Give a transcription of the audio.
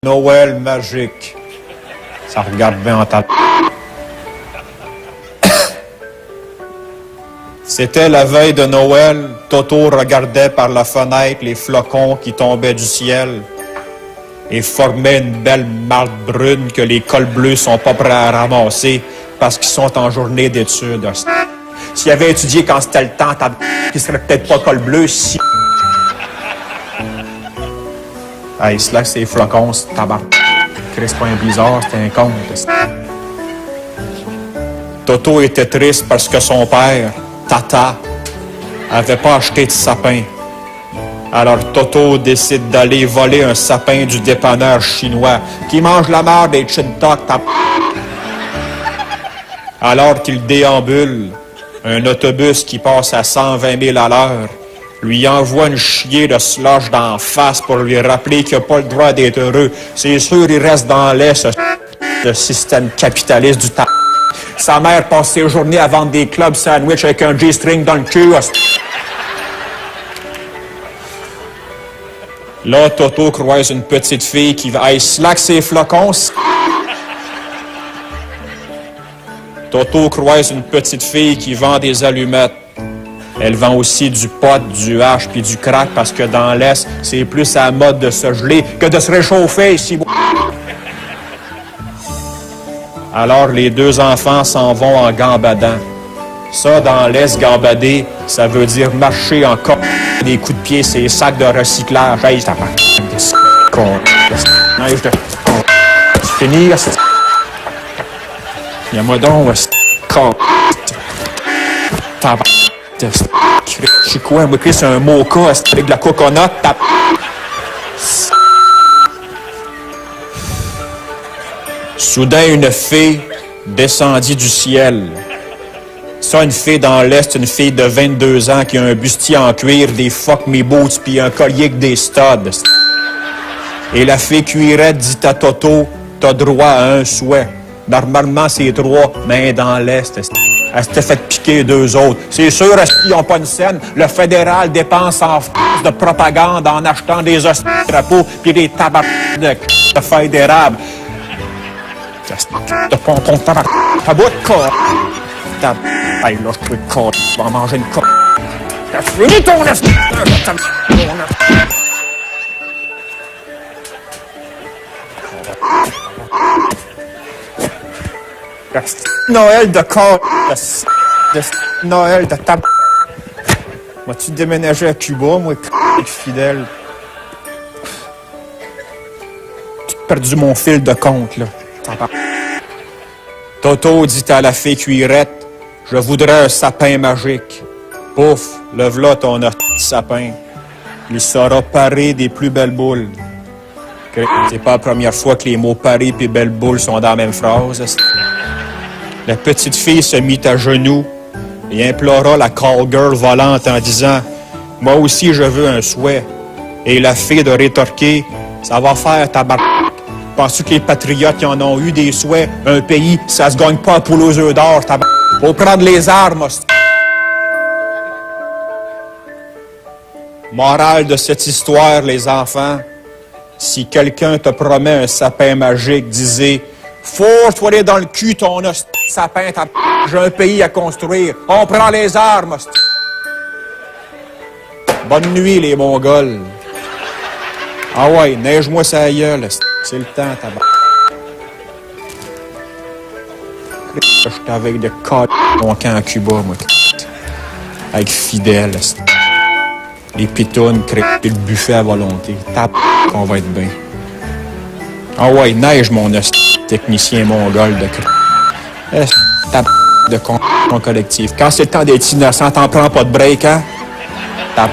Noël magique. Ça regarde bien en tête. C'était la veille de Noël. Toto regardait par la fenêtre les flocons qui tombaient du ciel et formaient une belle marde brune que les cols bleus sont pas prêts à ramasser parce qu'ils sont en journée d'études. S'il avait étudié quand c'était le temps, il serait peut-être pas col bleu si... Hey, slack, c'est flocons, c'est tabac. Chris, pas un blizzard, c'était un conte. Toto était triste parce que son père, Tata, avait pas acheté de sapin. Alors Toto décide d'aller voler un sapin du dépanneur chinois qui mange la merde des chin-toc. Alors qu'il déambule, un autobus qui passe à 120 000 à l'heure lui envoie une chier de slush d'en face pour lui rappeler qu'il n'a pas le droit d'être heureux. C'est sûr, il reste dans l'est, le système capitaliste du temps. Sa mère passe ses journées à vendre des clubs sandwich avec un G-string dans le cul. Là, Toto croise une petite fille qui va... Hey, slack ses flocons. Toto croise une petite fille qui vend des allumettes. Elle vend aussi du pot, du hache puis du crack parce que dans l'Est, c'est plus à la mode de se geler que de se réchauffer ici. Alors, les deux enfants s'en vont en gambadant. Ça, dans l'Est, gambader, ça veut dire marcher en cop des coups de pied, c'est sacs de recyclage. Hey, je t'apprends. C'est fini, Y'a-moi donc, je sais quoi, moi, c'est un mocha avec de la coconut. Soudain, une fée descendit du ciel. Ça, une fée dans l'Est, une fille de 22 ans qui a un bustier en cuir, des fuck me boots puis un collier avec des studs. Et la fée cuirette dit à Toto, t'as droit à un souhait. Normalement, c'est 3, mais dans l'Est, elle s'était fait piquer 2 autres. C'est sûr, qu'ils n'ont pas une scène. Le fédéral dépense en de propagande en achetant des hosties de drapeaux puis des tabacs de feuilles d'érable. De ponton tabac. À bout de corps. Hey, là, je peux te corps. Tu vas manger une corps. T'as fini ton hostie. Noël de corps, de Noël de tab... M'as-tu déménagé à Cuba, moi, fidèle? Tu as perdu mon fil de compte, là. Toto dit à la fée cuirette, je voudrais un sapin magique. Pouf, le v'là ton sapin. Il sera paré des plus belles boules. C'est pas la première fois que les mots paré et belles boules sont dans la même phrase. La petite fille se mit à genoux et implora la call girl volante en disant « Moi aussi, je veux un souhait. » Et la fille de rétorquer « Ça va faire tabac. Penses-tu que les patriotes qui en ont eu des souhaits? Un pays, ça se gagne pas à poule aux œufs d'or, tabac. Faut prendre les armes. » Morale de cette histoire, les enfants, si quelqu'un te promet un sapin magique, disez « Faut-toi aller dans le cul ton sapin, j'ai un pays à construire. On prend les armes. » Bonne nuit, les Mongols. Ah ouais, neige-moi sa gueule. C'est le temps, tabac. J'étais avec des cas mon camp à Cuba, moi. Avec Fidèle. Les pitounes, et le buffet à volonté. Tape, qu'on va être bien. Ah ouais, neige, mon technicien mongol de tape de con collectif. Quand c'est le temps d'être innocent, t'en prends pas de break, hein? Tape.